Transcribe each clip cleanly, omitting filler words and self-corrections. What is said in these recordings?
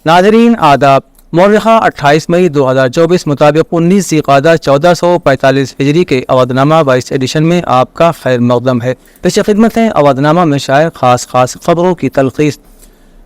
नाज़रीन आदाब। मौर्रिखा 28 मई 2024 मुताबिक 19 ज़िक़ादा 1445 हिजरी के अवधनामा 22 एडिशन में आपका खैर मक़दम है। पेश खिदमत है अवधनामा में शाये खास खबरों की तलख़ीस।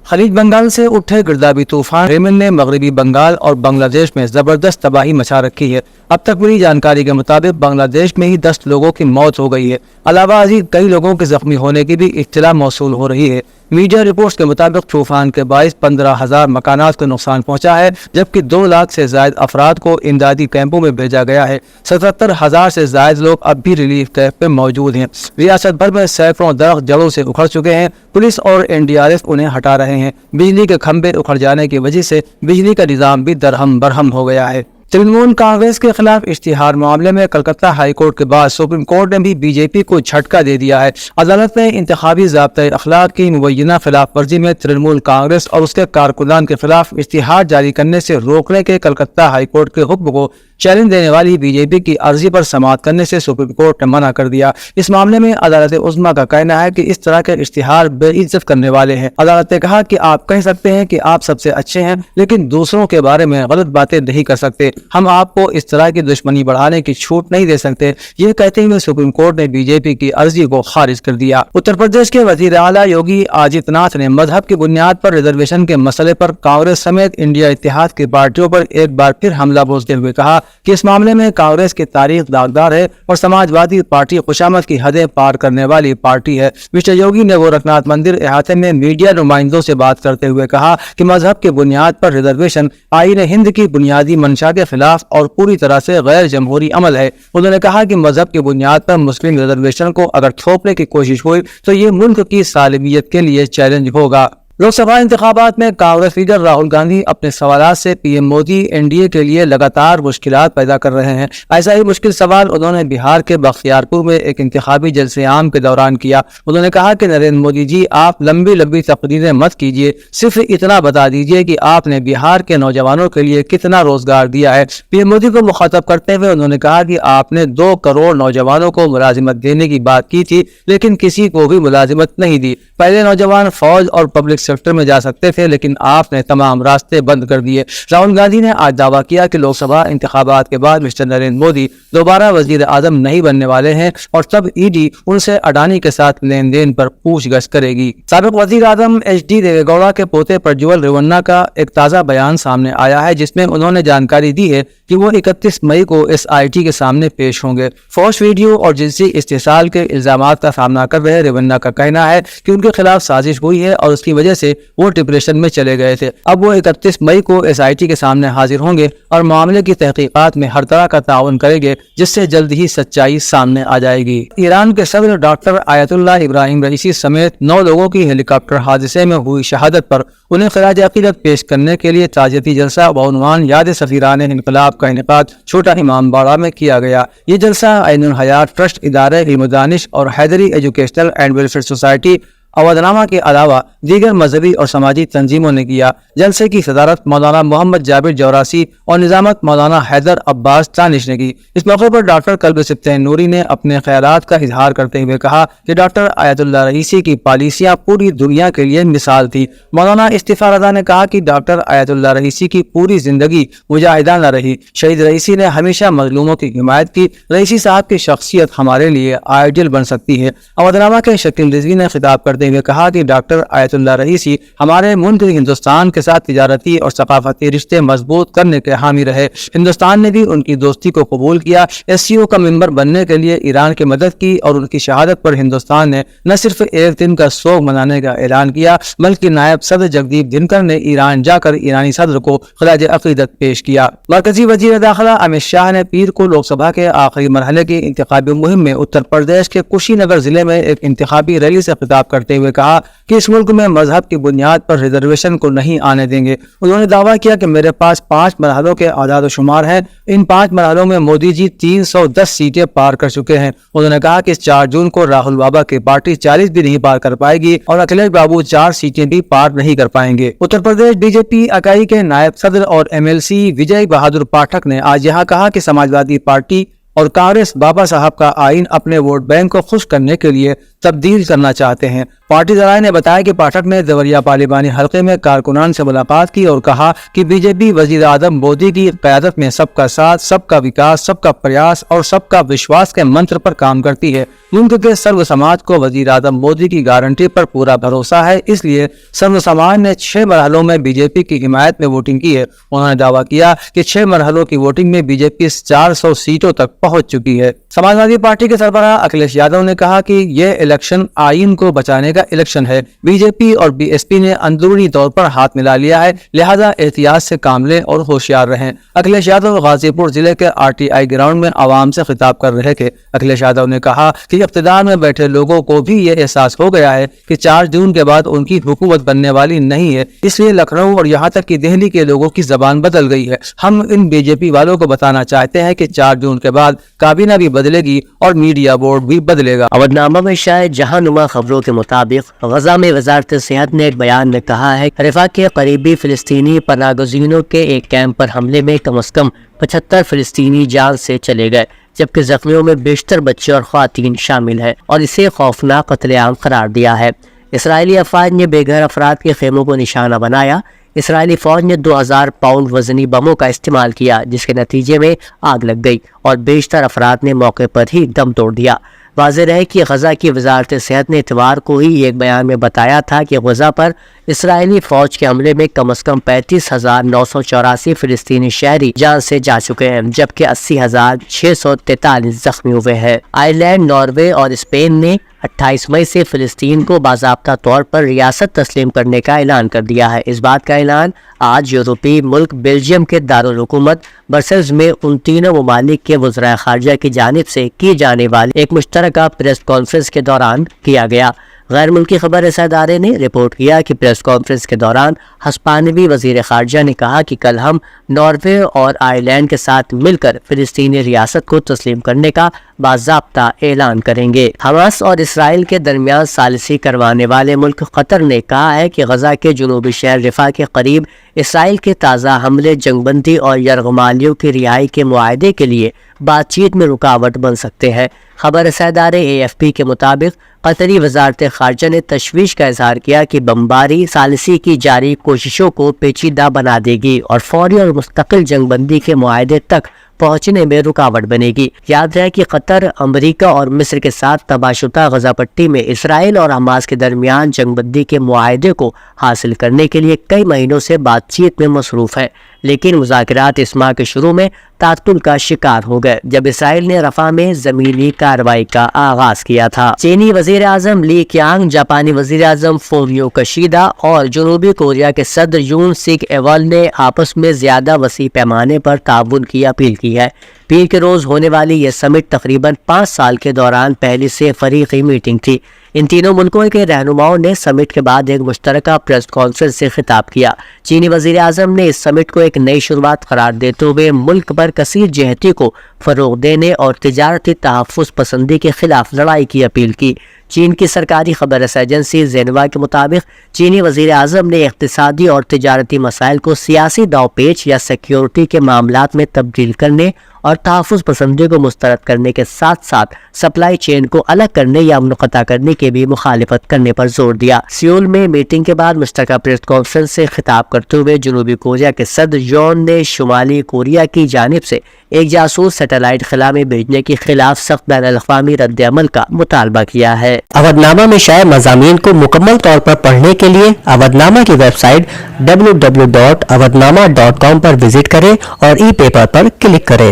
खलीज बंगाल से उठे गिरदाबी तूफान रेमन ने मगरबी बंगाल और बांग्लादेश में ज़बरदस्त तबाही मचा रखी है। अब तक मिली जानकारी के मुताबिक बांग्लादेश में ही 10 लोगों की मौत हो गई है। अलावा अजीब कई लोगों के जख्मी होने की भी इत्तला मौसूल हो रही है। मीडिया रिपोर्ट्स के मुताबिक तूफान के बाइस 15,000 मकानात को नुकसान पहुंचा है, जबकि 2 लाख से जायद अफराद को इमदादी कैंपों में भेजा गया है। 77,000 से जायद लोग अब भी रिलीफ कैंप में मौजूद हैं। रियासत भर में सैकड़ों दरख्त जड़ों से उखड़ चुके हैं। पुलिस और NDRF उन्हें हटा रहे हैं। बिजली के खंभे उखड़ जाने की वजह से बिजली का निज़ाम भी दरहम बरहम हो गया है। तृणमूल कांग्रेस के खिलाफ इश्तिहार मामले में कलकत्ता हाई कोर्ट के बाद सुप्रीम कोर्ट ने भी BJP को झटका दे दिया है। अदालत ने इंतखाबी ज़ाब्ता अखलाक की मुबैना खिलाफ वर्जी में तृणमूल कांग्रेस और उसके कारकुनान के खिलाफ इश्तिहार जारी करने से रोकने के कलकत्ता हाई कोर्ट के हुक्म को चैलेंज देने वाली BJP की अर्जी पर समाअत करने से सुप्रीम कोर्ट ने मना कर दिया। इस मामले में अदालत उज़्मा का कहना है कि इस तरह के इश्तिहार बेइज्जत करने वाले हैं। अदालत ने कहा कि आप कह सकते हैं कि आप सबसे अच्छे हैं, लेकिन दूसरों के बारे में गलत बातें नहीं कर सकते। हम आपको इस तरह की दुश्मनी बढ़ाने की छूट नहीं दे सकते। ये कहते हुए सुप्रीम कोर्ट ने BJP की अर्जी को खारिज कर दिया। उत्तर प्रदेश के वजीर आला योगी आदित्यनाथ ने मजहब की बुनियाद पर रिजर्वेशन के मसले पर कांग्रेस समेत इंडिया इत्तेहाद की पार्टियों पर एक बार फिर हमला बोलते हुए कहा कि इस मामले में कांग्रेस की तारीख दागदार है और समाजवादी पार्टी खुशामद की हदें पार करने वाली पार्टी है। मिस्टर योगी ने गोरखनाथ मंदिर अहाते में मीडिया नुमाइंदों से बात करते हुए कहा कि मजहब की बुनियाद पर रिजर्वेशन आईन हिंद की बुनियादी मंशा के खिलाफ और पूरी तरह से गैर जमहूरी अमल है। उन्होंने कहा कि मजहब की बुनियाद पर मुस्लिम रिजर्वेशन को अगर थोपने की कोशिश हुई तो ये मुल्क की सालमियत के लिए चैलेंज होगा। लोकसभा इंतखाबात में कांग्रेस लीडर राहुल गांधी अपने सवालात से PM मोदी NDA के लिए लगातार मुश्किलात पैदा कर रहे हैं। ऐसा ही मुश्किल सवाल उन्होंने बिहार के बख्तियारपुर में एक इंतखाबी जलसे आम के दौरान किया। उन्होंने कहा कि नरेंद्र मोदी जी, आप लंबी लंबी तकरीरें मत कीजिए, सिर्फ इतना बता दीजिए कि आपने बिहार के नौजवानों के लिए कितना रोजगार दिया है। PM मोदी को मुखातब करते हुए उन्होंने कहा कि आपने 2 करोड़ नौजवानों को मुलाजिमत देने की बात की थी, लेकिन किसी को भी मुलाजिमत नहीं दी। पहले नौजवान फौज और पब्लिक सेक्टर में जा सकते थे, लेकिन आपने तमाम रास्ते बंद कर दिए। राहुल गांधी ने आज दावा किया कि लोकसभा इंतखाबात के बाद मिस्टर नरेंद्र मोदी दोबारा वजीर आजम नहीं बनने वाले हैं और तब ED उनसे अडानी के साथ लेन देन पर पूछगछ करेगी। साबिक वजीर आजम HD देवेगौड़ा के पोते प्रज्वल रेवन्ना का एक ताज़ा बयान सामने आया है, जिसमें उन्होंने जानकारी दी है कि वो 31 मई को SIT के सामने पेश होंगे। फौश वीडियो और जिनसी इस्तेसाल के इल्जामात का सामना कर रहे रेवन्ना का कहना है कि उनके खिलाफ साजिश हुई है और उसकी वजह से वो डिप्रेशन में चले गए थे। अब वो 31 मई को SIT के सामने हाजिर होंगे और मामले की तहकीकात में हर तरह का ताउन करेंगे, जिससे जल्द ही सच्चाई सामने आ जाएगी। ईरान के सदर डॉक्टर आयतुल्लाह इब्राहिम रईसी समेत 9 लोगों की हेलीकॉप्टर हादसे में हुई शहादत पर उन्हें खराज अकीदत पेश करने के लिए ताज़ियती जलसा बउनवान याद सफीरान इनकलाब का इनेकाद छोटा इमामबाड़ा में किया गया। ये जलसा ऐनुल हयात ट्रस्ट, इदारे इल्म दानिश और Haidari educational and welfare society Avadhnama के अलावा दीगर मजहबी और समाजी तंजीमों ने किया। जलसे की सदारत मौलाना मोहम्मद जाबिर जौरासी और निजामत मौलाना हैदर अब्बास तानिश ने की। इस मौके पर डॉक्टर कल्ब सिफ्तैन नूरी ने अपने ख्यालात का इजहार करते हुए कहा कि डॉक्टर आयतुल्लाह रईसी की पॉलिसियां पूरी दुनिया के लिए मिसाल थी। मौलाना इस्तिफा रजा ने कहा कि डॉक्टर आयतुल्लाह रईसी की पूरी जिंदगी मुजाहिदाना रही। शहीद रईसी ने हमेशा मजलूमों की हिमायत की। रईसी साहब की शख्सियत हमारे लिए आइडियल बन सकती है। अवधनामा के शकील रिजवी ने खिताब करते हुए कहा कि डॉक्टर आयतुल्लाह रईसी हमारे मुल्क हिंदुस्तान के साथ तिजारती और सकाफती रिश्ते मजबूत करने के हामी रहे। हिंदुस्तान ने भी उनकी दोस्ती को कबूल किया। SCO का मेंबर बनने के लिए ईरान की मदद की और उनकी शहादत पर हिंदुस्तान ने न सिर्फ एक दिन का शोक मनाने का ऐलान किया, बल्कि नायब सदर जगदीप धनखड़ ने ईरान जाकर ईरानी सदर को खराज अकीदत पेश किया। मरकजी वजीर दाखिला अमित शाह ने पीर को लोकसभा के आखिरी मरहले की इंतखाबी मुहिम में उत्तर प्रदेश के कुशीनगर जिले में एक इंतखाबी रैली से खिताब करते हुए कहा कि इस मुल्क में मजहब की बुनियाद पर रिजर्वेशन को नहीं आने देंगे। उन्होंने दावा किया कि मेरे पास 5 मरहलों के आदाद शुमार हैं। इन 5 मरहलों में मोदी जी 310 सीटें पार कर चुके हैं। उन्होंने कहा कि इस 4 जून को राहुल बाबा की पार्टी 40 भी नहीं पार कर पाएगी और अखिलेश बाबू 4 सीटें भी पार नहीं कर पाएंगे। उत्तर प्रदेश BJP इकाई के नायब सदर और MLC विजय बहादुर पाठक ने आज यहाँ कहा कि समाजवादी पार्टी اور کانگریس بابا صاحب کا آئین اپنے ووٹ بینک کو خوش کرنے کے لیے تبدیل کرنا چاہتے ہیں۔ پارٹی ذرائع نے بتایا کہ پاٹھک نے دیوریا پارلیمانی حلقے میں کارکنان سے ملاقات کی اور کہا کہ بی جے پی وزیر اعظم مودی کی قیادت میں سب کا ساتھ، سب کا وکاس، سب کا پریاس اور سب کا وشواس کے منتر پر کام کرتی ہے۔ ملک کے سرو سماج کو وزیر اعظم مودی کی گارنٹی پر پورا بھروسہ ہے، اس لیے سرو سماج نے 6 مرحلوں میں بی جے پی کی حمایت میں ووٹنگ کی ہے۔ انہوں نے دعویٰ کیا کہ 6 مرحلوں کی ووٹنگ میں بی جے پی 400 سیٹوں تک پہنچ چکی ہے۔ سماجوادی پارٹی کے سربراہ اکھلیش یادو نے کہا کہ یہ الیکشن آئین کو بچانے کا الیکشن ہے۔ بی جے پی اور بی ایس پی نے اندرونی طور پر ہاتھ ملا لیا ہے، لہذا احتیاط سے کام لیں اور ہوشیار رہیں۔ اکھلیش یادو غازی پور ضلع کے آر ٹی آئی گراؤنڈ میں عوام سے خطاب کر رہے تھے۔ اکھلیش یادو نے کہا کہ اقتدار میں بیٹھے لوگوں کو بھی یہ احساس ہو گیا ہے کہ 4 جون کے بعد ان کی حکومت بننے والی نہیں ہے، اس لیے لکھنؤ اور یہاں تک کہ دہلی کے لوگوں کی زبان بدل گئی ہے۔ ہم ان بی جے پی والوں کو بتانا چاہتے ہیں کہ 4 جون کے بعد کابینہ بھی بدلے گی اور میڈیا بورڈ بھی بدلے گا۔ اودھ نامہ میں شائع جہاں نما خبروں کے مطابق غزہ میں وزارت صحت نے ایک بیان میں کہا ہے کہ رفح کے قریبی فلسطینی پناہ گزینوں کے ایک کیمپ پر حملے میں کم از کم 75 فلسطینی جان سے چلے گئے، جبکہ زخمیوں میں بیشتر بچے اور خواتین شامل ہیں، اور اسے خوفناک قتل عام قرار دیا ہے۔ اسرائیلی افواج نے بے گھر افراد کے خیموں کو نشانہ بنایا۔ اسرائیلی فوج نے 2000 پاؤنڈ وزنی بموں کا استعمال کیا، جس کے نتیجے میں آگ لگ گئی اور بیشتر افراد نے موقع پر ہی دم توڑ دیا۔ واضح رہے کہ غزہ کی وزارت صحت نے اتوار کو ہی ایک بیان میں بتایا تھا کہ غزہ پر اسرائیلی فوج کے حملے میں کم از کم 35,984 فلسطینی شہری جان سے جا چکے ہیں، جبکہ 80,643 زخمی ہوئے ہیں۔ آئرلینڈ، ناروے اور اسپین نے 28 مئی سے فلسطین کو باضابطہ طور پر ریاست تسلیم کرنے کا اعلان کر دیا ہے۔ اس بات کا اعلان آج یورپی ملک بیلجیم کے دارالحکومت برسلز میں ان تینوں ممالک کے وزرائے خارجہ کی جانب سے کی جانے والی ایک مشترکہ پریس کانفرنس کے دوران کیا گیا۔ غیر ملکی خبر رساں ادارے نے رپورٹ کیا کہ پریس کانفرنس کے دوران ہسپانوی وزیر خارجہ نے کہا کہ کل ہم ناروے اور آئرلینڈ کے ساتھ مل کر فلسطینی ریاست کو تسلیم کرنے کا باضابطہ اعلان کریں گے۔ حماس اور اسرائیل کے درمیان ثالثی کروانے والے ملک قطر نے کہا ہے کہ غزہ کے جنوبی شہر رفح کے قریب اسرائیل کے تازہ حملے جنگ بندی اور یرغمالیوں کی رہائی کے معاہدے کے لیے بات چیت میں رکاوٹ بن سکتے ہیں۔ خبر رساں ادارے اے ایف پی کے مطابق قطری وزارت خارجہ نے تشویش کا اظہار کیا کہ بمباری ثالثی کی جاری کوششوں کو پیچیدہ بنا دے گی اور فوری اور مستقل جنگ بندی کے معاہدے تک پہنچنے میں رکاوٹ بنے گی۔ یاد رہے کہ قطر، امریکہ اور مصر کے ساتھ تباہ شدہ غزہ پٹی میں اسرائیل اور حماس کے درمیان جنگ بندی کے معاہدے کو حاصل کرنے کے لیے کئی مہینوں سے بات چیت میں مصروف ہے، لیکن مذاکرات اس ماہ کے شروع میں تعطل کا شکار ہو گئے جب اسرائیل نے رفح میں زمینی کارروائی کا آغاز کیا تھا۔ چینی وزیر اعظم لی کیانگ، جاپانی وزیر اعظم فومیو کشیدا اور جنوبی کوریا کے صدر یون سک ایول نے آپس میں زیادہ وسیع پیمانے پر تعاون کی اپیل کی ہے۔ پیر کے روز ہونے والی یہ سمٹ تقریباً 5 سال کے دوران پہلی سے فریقی میٹنگ تھی۔ ان تینوں ملکوں کے رہنماؤں نے سمٹ کے بعد ایک مشترکہ پریس کانفرنس سے خطاب کیا۔ چینی وزیر اعظم نے اس سمٹ کو ایک نئی شروعات قرار دیتے ہوئے ملک پر کثیر جہتی کو فروغ دینے اور تجارتی تحفظ پسندی کے خلاف لڑائی کی اپیل کی۔ چین کی سرکاری خبر رساں ایجنسی زینوا کے مطابق چینی وزیر اعظم نے اقتصادی اور تجارتی مسائل کو سیاسی داؤ پیچ یا سیکیورٹی کے معاملات میں تبدیل کرنے اور تحفظ پسندی کو مسترد کرنے کے ساتھ ساتھ سپلائی چین کو الگ کرنے یا منقطع کرنے کی بھی مخالفت کرنے پر زور دیا۔ سیول میں میٹنگ کے بعد مشترکہ پریس کانفرنس سے خطاب کرتے ہوئے جنوبی کوریا کے صدر یون نے شمالی کوریا کی جانب سے ایک جاسوس سیٹلائٹ خلا میں بھیجنے کے خلاف سخت بین الاقوامی رد عمل کا مطالبہ کیا ہے۔ اودھ نامہ میں شائع مضامین کو مکمل طور پر پڑھنے کے لیے اودھ نامہ کی ویب سائٹ www.awadhnama.com پر وزٹ کریں اور ای پیپر پر کلک کریں۔